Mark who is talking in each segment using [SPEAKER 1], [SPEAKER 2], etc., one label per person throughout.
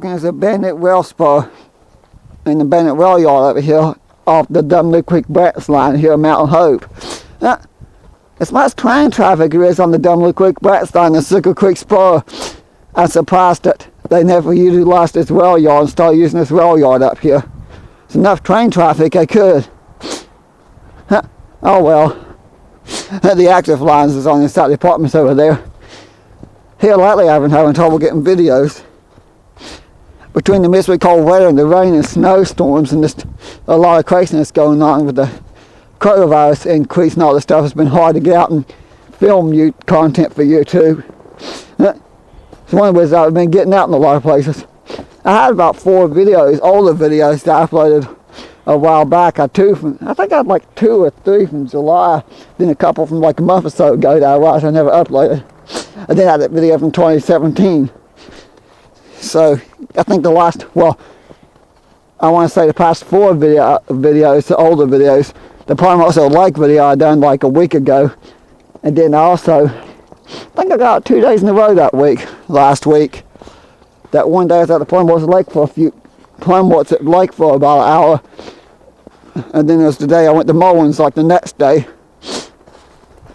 [SPEAKER 1] There's a bandit well spur in the bandit well yard over here off the Dunloup Creek branch line here in Mountain Hope. As much train traffic there is on the Dunloup Creek branch line and Sickle Creek spur, I'm surprised that they never utilized this well yard and started using this well yard up here. There's enough train traffic they could. Oh well. The active lines is on the side of the apartments over there. Here lately I've been having trouble getting videos. Between the miserably cold weather and the rain and snowstorms and just a lot of craziness going on with the coronavirus increase and all this stuff, it's been hard to get out and film content for YouTube. It's one of the ways I've been getting out in a lot of places. I had about 4 videos, older videos that I uploaded a while back. I think I had like 2 or 3 from July, then a couple from like a month or so ago that I watched I never uploaded. And then I had that video from 2017. So I think the last, well, I want to say the past 4 videos, the older videos, the Prime Also Like video I done like a week ago. And then I think I got 2 days in a row that week, last week. That one day I was at the Plumwoods Lake for about an hour. And then there was the day I went to Mullins like the next day.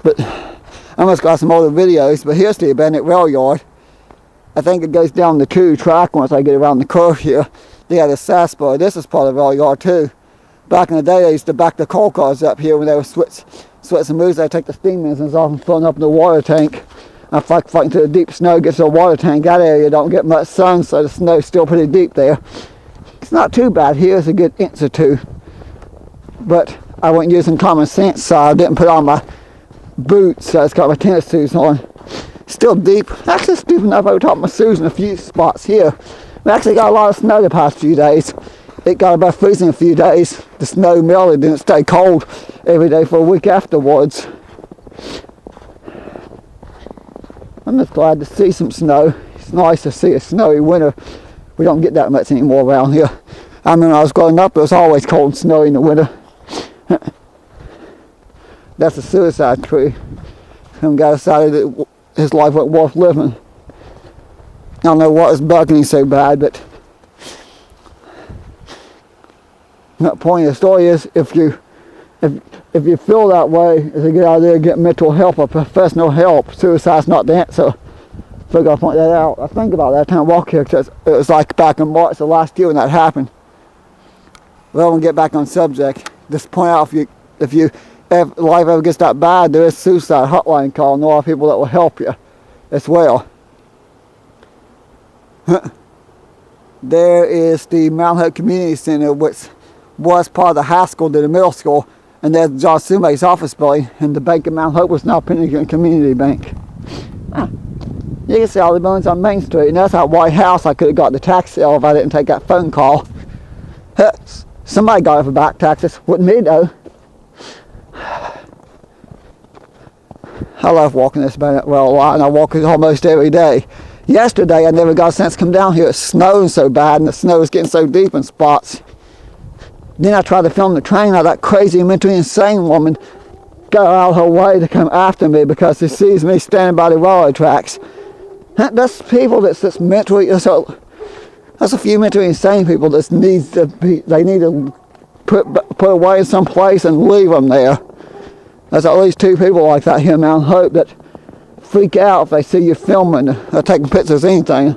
[SPEAKER 1] But I must got some older videos, but here's the abandoned rail yard. I think it goes down the 2 track once I get around the curve here. They had a SAS bar. This is part of the rail yard too. Back in the day, they used to back the coal cars up here when they were switching moves. They'd take the steam engines off and fill them up in the water tank. And fighting to the deep snow, gets to the water tank. That area don't get much sun, so the snow's still pretty deep there. It's not too bad here. It's a good inch or 2. But I wasn't using common sense, so I didn't put on my boots. So it's got my tennis shoes on. Still deep. Actually, it's deep enough over top of my shoes in a few spots here. We actually got a lot of snow the past few days. It got about freezing a few days. The snow melted, didn't stay cold every day for a week afterwards. I'm just glad to see some snow. It's nice to see a snowy winter. We don't get that much anymore around here. I mean, when I was growing up, it was always cold and snowy in the winter. That's a suicide tree. Some guy decided that his life wasn't worth living. I don't know what is bugging him so bad, but the point of the story is, if you feel that way, is to get out there and get mental help or professional help. Suicide's not the answer. Figure I'll point that out. I think about that time I walked here because it was like back in March of last year when that happened. Well, we'll get back on subject. Just point out if life ever gets that bad, there is a suicide hotline call and a lot of people that will help you as well. There is the Mount Hope Community Center, which was part of the high school to the middle school, and there's John Sumake's office building, and the bank in Mount Hope was now Pennington Community Bank. You can see all the buildings on Main Street, and that's that White House I could have got the tax sale if I didn't take that phone call. Somebody got it for back taxes, wasn't me though. I love walking this Bennett well a lot, and I walk it almost every day. Yesterday I never got a chance to come down here. It's snowing so bad, and the snow is getting so deep in spots. Then I tried to film the train. Now that crazy, mentally insane woman got out of her way to come after me because she sees me standing by the railroad tracks. That's people that's just mentally, that's a few mentally insane people that need to put away in some place and leave them there. There's at least 2 people like that here in Mount Hope that freak out if they see you filming or taking pictures of anything.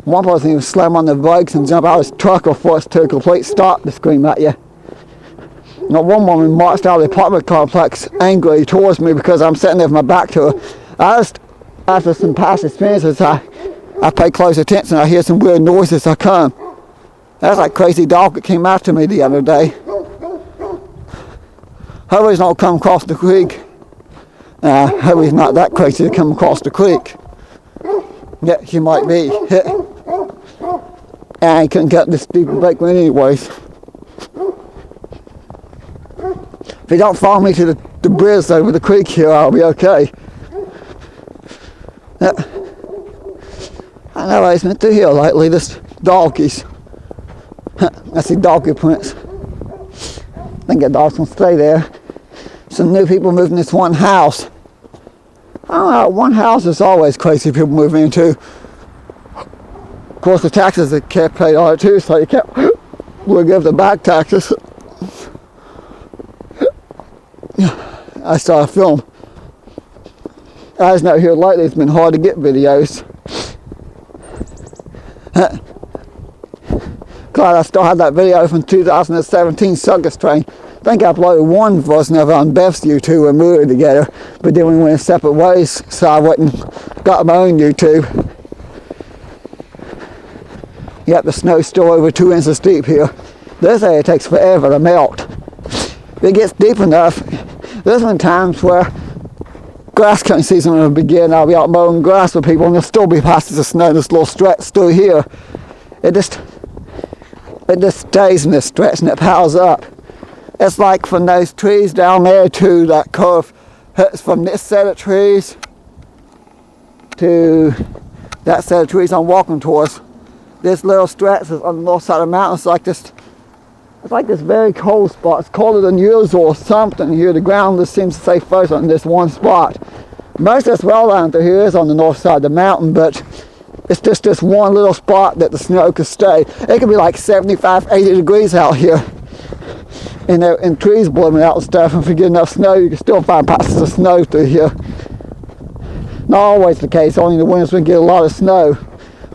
[SPEAKER 1] One person even slam on the brakes and jump out of his truck or force to a complete stop to scream at you. Now, one woman marched out of the apartment complex angrily towards me because I'm sitting there with my back to her. After some past experiences, I pay close attention. I hear some weird noises. I come. That's like crazy dog that came after me the other day. Hopefully he's not come across the creek. Hopefully he's not that crazy to come across the creek. Yeah, he might be. And he couldn't get this stupid bike one anyways. If he don't follow me to the bridge over the creek here, I'll be okay. I know I've been through here lately, this donkeys. I see donkey prints. I think that dog's gonna stay there. Some new people moving this one house. I don't know, one house is always crazy people moving into. course, the taxes that kept paid on it too, so you kept will give the back taxes. I started film. I just know here lately it's been hard to get videos. Glad I still had that video from 2017 circus train. I think I uploaded one version of it on Beth's YouTube when we were together, but then we went separate ways, so I went and got my own YouTube. Yep, the snow's still over 2 inches deep here. This area takes forever to melt. If it gets deep enough, there's been times where grass cutting season will begin. I'll be out mowing grass with people and there'll still be patches of snow in this little stretch through here. It just stays in this stretch and it piles up. It's like from those trees down there to that curve. It's from this set of trees to that set of trees I'm walking towards. This little stretch is on the north side of the mountain. It's like this very cold spot. It's colder than usual or something here. The ground just seems to stay frozen in this one spot. Most of this well down through here is on the north side of the mountain, but it's just this one little spot that the snow could stay. It could be like 75, 80 degrees out here. And trees blooming out and stuff, and if you get enough snow, you can still find patches of snow through here. Not always the case, only in the winters we get a lot of snow.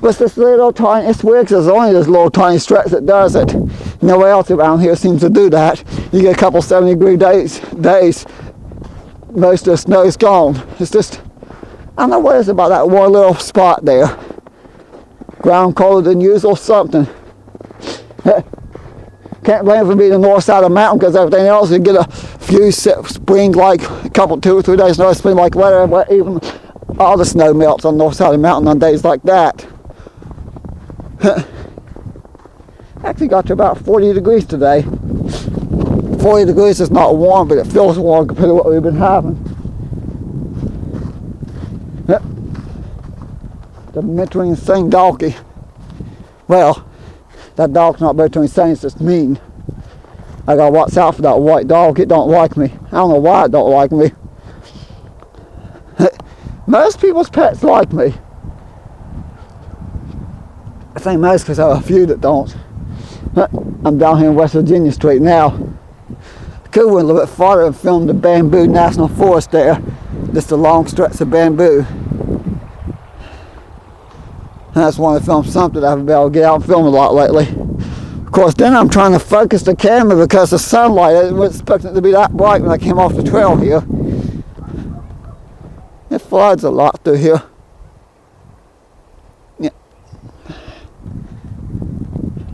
[SPEAKER 1] But it's this little tiny, it's weird because there's only this little tiny stretch that does it. Nowhere else around here seems to do that. You get a couple 70-degree days, most of the snow's gone. It's just, I don't know what it is about that one little spot there. Ground colder than usual, something. Can't blame it for being the north side of the mountain because everything else, you get a few springs, like a couple, 2 or 3 days, no spring like weather, but even all the snow melts on the north side of the mountain on days like that. Actually got to about 40 degrees today. 40 degrees is not warm, but it feels warm compared to what we've been having. The mentally insane donkey. Well, that dog's not mentally insane, it's just mean. I gotta watch out for that white dog. It don't like me. I don't know why it don't like me. Most people's pets like me. I think most because I have a few that don't. I'm down here in West Virginia Street now. Could went a little bit farther and filmed the Bamboo National Forest there. Just a long stretch of bamboo. And that's one of the films something I've been able to get out and film a lot lately. Of course, then I'm trying to focus the camera because the sunlight, I wasn't expecting it to be that bright when I came off the trail here. It floods a lot through here.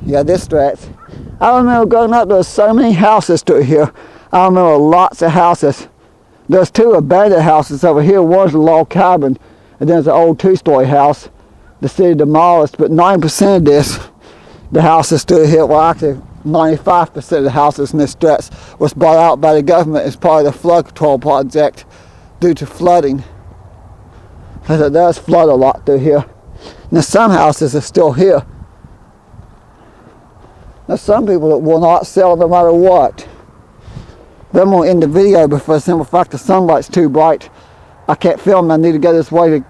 [SPEAKER 1] Yeah, this stretch. I remember growing up, there was so many houses through here. I remember lots of houses. There's 2 abandoned houses over here. One's a log cabin, and then there's an old 2-story house. The city demolished, but 9% of this, the houses through here, well actually 95% of the houses in this stretch was bought out by the government as part of the flood control project due to flooding. Because it does flood a lot through here. Now some houses are still here. Now some people that will not sell no matter what. But I'm going to end the video, but for the simple fact the sunlight's too bright, I can't film. I need to go this way to